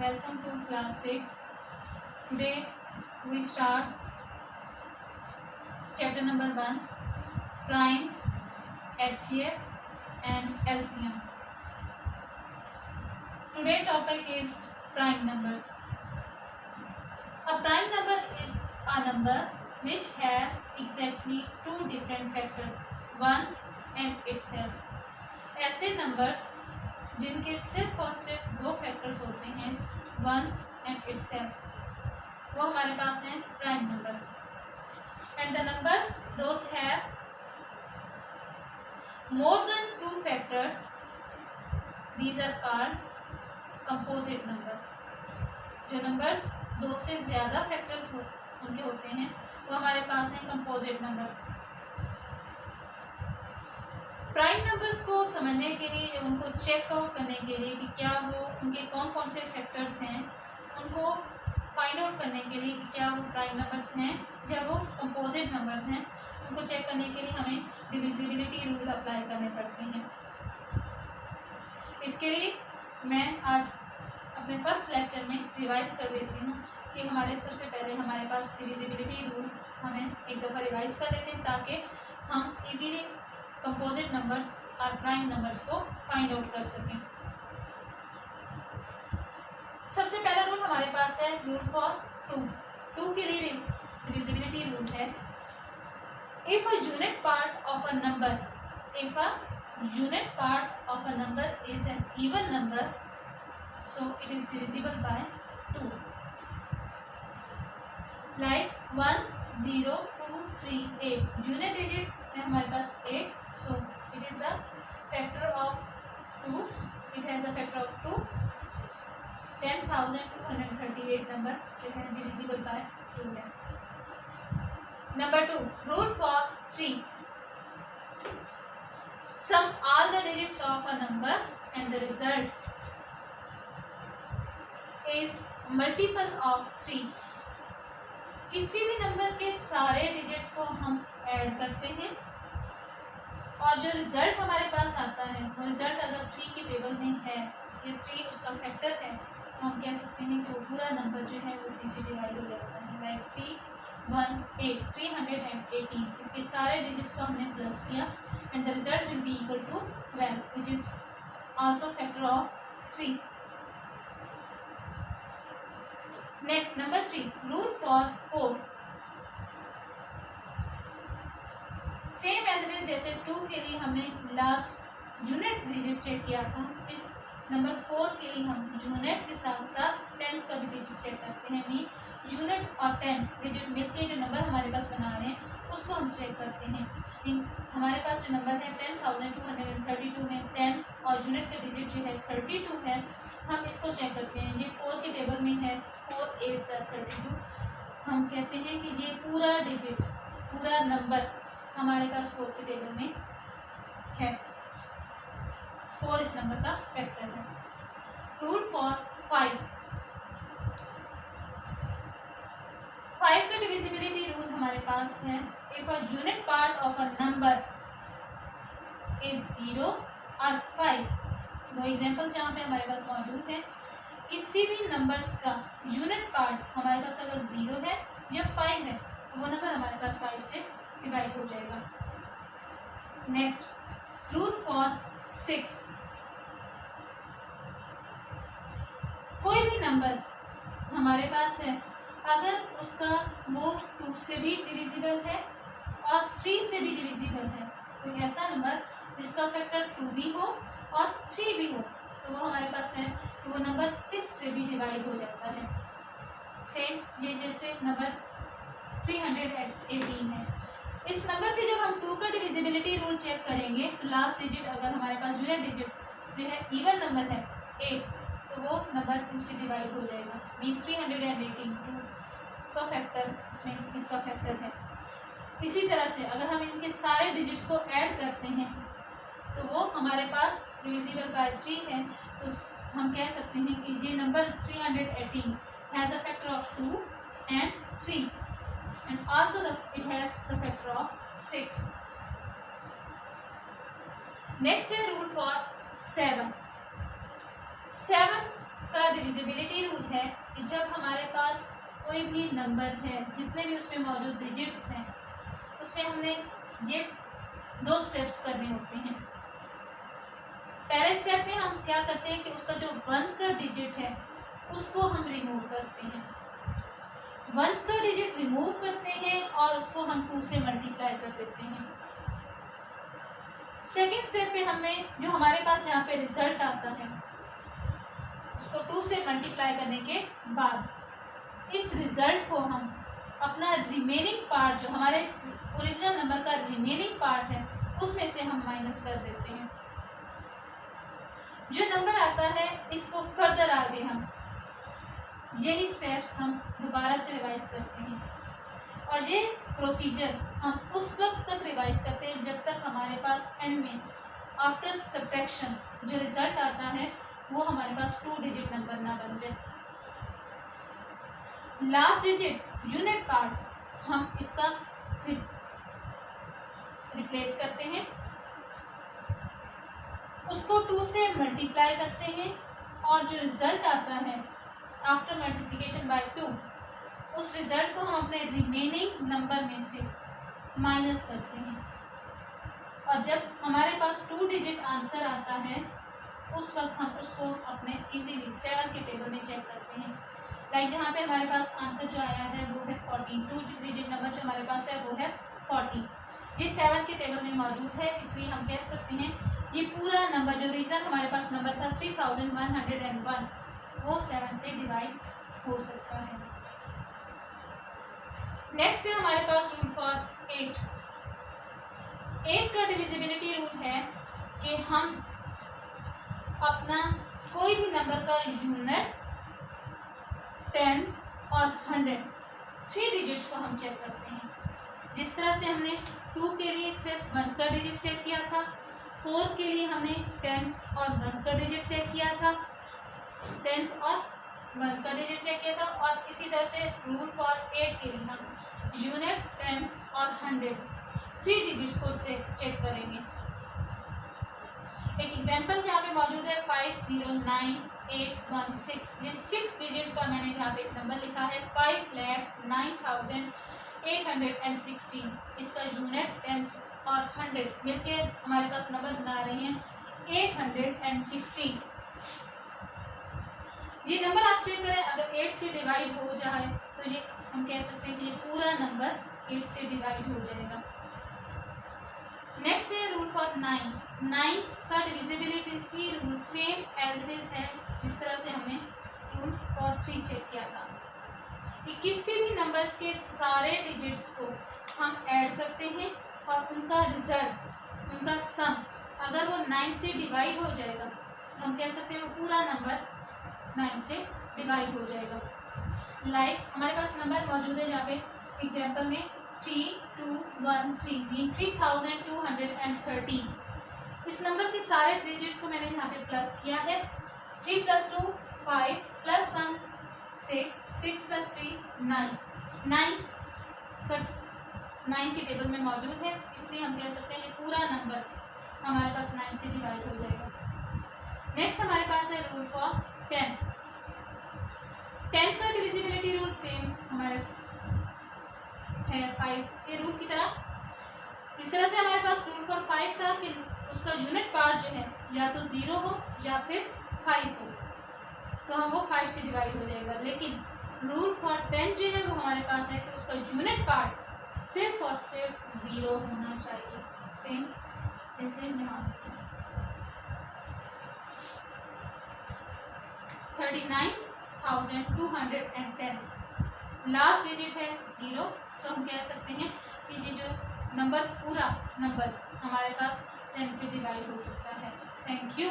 welcome to class 6. Today we start chapter number 1, primes, HCF and LCM. Today topic is prime numbers. A prime number is a number which has exactly two different factors, 1 and itself. ऐसे numbers जिनके सिर्फ और सिर्फ दो factors होते हैं, 1 and itself, वो हमारे पास हैं prime numbers. And the numbers those have more than two factors, these are called composite number. जो नंबर्स दो से ज़्यादा फैक्टर्स उनके होते हैं वो हमारे पास हैं कंपोजिट नंबर्स. प्राइम नंबर्स को समझने के लिए, उनको चेक आउट करने के लिए कि क्या वो उनके कौन कौन से फैक्टर्स हैं, उनको फाइंड आउट करने के लिए कि क्या वो प्राइम नंबर्स हैं या वो कंपोजिट नंबर्स हैं, उनको चेक करने के लिए हमें डिविजिबिलिटी रूल अप्लाई करने पड़ते हैं. इसके लिए मैं आज अपने फर्स्ट लेक्चर में रिवाइज कर देती हूँ कि सबसे पहले हमारे पास डिविजिबिलिटी रूल हमें एक दफ़ा रिवाइज कर लेते हैं ताकि हम इजीली कंपोजिट नंबर्स और प्राइम नंबर्स को फाइंड आउट कर सकें. सबसे पहला रूल हमारे पास है रूल फॉर टू के लिए डिविजिबिलिटी रूल है. If a unit part of a number is an even number, so it is divisible by 2. Like 1, 0, 2, 3, 8. Unit digit है हमारे पास 8, so it is the factor of 2. It has a factor of 2. 10,238 number जो है divisible by 2 है. Number 2, rule for 3. Sum all the digits of a number and the result is multiple of 3. किसी भी number के सारे digits को हम add करते हैं और जो रिजल्ट हमारे पास आता है वो रिजल्ट अगर 3 की टेबल में है या 3 उसका फैक्टर है तो हम कह सकते हैं कि वो पूरा नंबर जो है वो 3 से डिवाइड हो जाता है. लाइक 318, 318. इसके सारे डिजिट्स को हमने प्लस किया and the result will be equal to 12 which is also factor of 3. Next number 3, rule for 4. Same as it is जैसे 2 के लिए हमने लास्ट यूनिट डिजिट चेक किया था, इस नंबर 4 के लिए हम यूनिट के साथ साथ टेंस का भी डिजिट चेक करते हैं. मीन यूनिट और 10 डिजिट मिलके जो नंबर हमारे पास बना रहे हैं उसको हम चेक करते हैं. हमारे पास जो नंबर है 10,232 में टेंस और यूनिट का डिजिट जो है 32 है, हम इसको चेक करते हैं. ये 4 की टेबल में है, 4, 8 से 32. हम कहते हैं कि ये पूरा डिजिट, पूरा नंबर हमारे पास 4 की टेबल में है. 4 इस नंबर का फैक्टर है. Rule for 5. 5 का डिविजिबिलिटी रूल हमारे पास है. If a unit part of a number is 0 और 5. दो एग्जांपल्स यहाँ पे हमारे पास मौजूद हैं. किसी भी नंबर्स का यूनिट पार्ट हमारे पास अगर 0 है या 5 है तो वो नंबर हमारे पास 5 से डिवाइड हो जाएगा. Next rule for 6. कोई भी नंबर हमारे पास है, अगर उसका वो 2 से भी डिविजिबल है और 3 से भी डिविजिबल है, तो ऐसा नंबर जिसका फैक्टर 2 भी हो और 3 भी हो तो वो हमारे पास है, तो वो नंबर 6 से भी डिवाइड हो जाता है. सेम ये जैसे नंबर 318 है. इस नंबर पे जब हम 2 का डिविजिबिलिटी रूल चेक करेंगे तो लास्ट डिजिट अगर हमारे पास यूनिट डिजिट जो है इवन नंबर है 8, तो वो नंबर 2 से डिवाइड हो जाएगा. मीन 318 2 का फैक्टर इसमें इसका फैक्टर है. इसी तरह से अगर हम इनके सारे डिजिट्स को ऐड करते हैं तो वो हमारे पास डिविजिबल बाय 3 है, तो हम कह सकते हैं कि ये number 318 has a factor of 2 and 3 and also it has the factor of 6. Next है rule for 7. 7 का डिविजिबिलिटी रूल है कि जब हमारे पास कोई भी नंबर है, जितने भी उसमें मौजूद डिजिट्स हैं, उसमें हमने ये 2 स्टेप्स करने होते हैं। पहले स्टेप में हम क्या करते हैं कि उसका जो वंस का डिजिट है उसको हम रिमूव करते हैं। वंस का डिजिट रिमूव करते हैं और उसको हम 2 से मल्टीप्लाई कर देते हैं। सेकेंड स्टेप पे हमें जो हमारे पास यहाँ पे रिजल्ट आता है उसको 2 से मल्टीप्लाई करने के बाद इस रिजल्ट को हम अपना रिमेनिंग पार्ट, जो हमारे ओरिजिनल नंबर का रिमेनिंग पार्ट है, उसमें से हम माइनस कर देते हैं। जो नंबर आता है इसको फर्दर आगे हम यही स्टेप्स हम दोबारा से रिवाइज करते हैं और ये प्रोसीजर हम उस वक्त तक रिवाइज करते हैं जब तक हमारे पास एंड में आफ्टर सब्ट्रैक्शन जो रिजल्ट आता है वो हमारे पास 2 डिजिट नंबर ना बन जाए। लास्ट डिजिट यूनिट पार्ट हम इसका रिप्लेस करते हैं, उसको 2 से मल्टीप्लाई करते हैं और जो रिजल्ट आता है आफ्टर मल्टीप्लिकेशन बाय 2, उस रिजल्ट को हम अपने रिमेनिंग नंबर में से माइनस करते हैं और जब हमारे पास 2 डिजिट आंसर आता है उस वक्त हम उसको अपने इजीली 7 के टेबल में चेक करते हैं। लाइक जहाँ पे हमारे पास आंसर जो आया है वो है 14, 2 डिजिट नंबर जो हमारे पास है वो है 40, ये 7 के टेबल में मौजूद है, इसलिए हम कह सकते हैं ये पूरा नंबर जो ओरिजिनल हमारे पास नंबर था 3101 वो 7 से डिवाइड हो सकता है। नेक्स्ट है हमारे पास रूल फॉर 8। 8 का डिविजिबिलिटी रूल है कि हम अपना कोई भी नंबर का यूनिट, टेंस और 100 3 डिजिट्स को हम चेक करते हैं। जिस तरह से हमने 2 के लिए सिर्फ वंस का डिजिट चेक किया था, 4 के लिए हमने टेंस और वंस का डिजिट चेक किया था, टेंस और वंस का डिजिट चेक किया था, और इसी तरह से रूल फॉर 8 के लिए हम यूनिट, टेंस और 100 3 डिजिट्स को चेक करेंगे। एक एग्जांपल यहाँ पे मौजूद है 509816, ये 6 डिजिट का मैंने यहाँ पे एक नंबर लिखा है 5,09,816। इसका यूनिट, टेंस और 100 मिलके हमारे पास नंबर बना रहे हैं 816। ये नंबर आप चेक करें, अगर 8 से डिवाइड हो जाए तो ये हम कह सकते हैं कि ये पूरा नंबर 8 से डिवाइड हो जाएगा। नेक्स्ट है रूल फॉर 9। 9 का divisibility rule same as it is है जिस तरह से हमने रूल फॉर 3 चेक किया था कि किसी भी नंबर्स के सारे डिजिट्स को हम ऐड करते हैं और उनका रिजल्ट, उनका सम अगर वो 9 से डिवाइड हो जाएगा तो हम कह सकते हैं वो पूरा नंबर 9 से डिवाइड हो जाएगा। लाइक हमारे पास नंबर मौजूद है यहाँ पे एग्जाम्पल में 3213 मीन 3230। इस नंबर के सारे डिजिट को मैंने यहाँ पे प्लस किया है। 3 + 2 5 + 1 6 6 + 3 9 9 के टेबल में मौजूद है, इसलिए हम कह सकते हैं ये पूरा नंबर हमारे पास 9 से डिवाइड हो जाएगा। नेक्स्ट हमारे पास है रूल फॉर 10। 10 का डिविजिबिलिटी रूल सेम हमारे है 5 के रूल की तरह। इस तरह से हमारे पास रूल फॉर 5 था कि उसका यूनिट पार्ट जो है या तो 0 हो या फिर 5 हो, तो हम वो 5 से डिवाइड हो जाएगा। लेकिन रूल फॉर 10 जो है वो हमारे पास है कि उसका यूनिट पार्ट सिर्फ और सिर्फ 0 होना चाहिए। सेम जैसे यहाँ 39,210 लास्ट डिजिट है 0, सो हम कह सकते हैं कि ये जो नंबर पूरा नंबर हमारे पास 10 से डिवाइड हो सकता है। Thank you.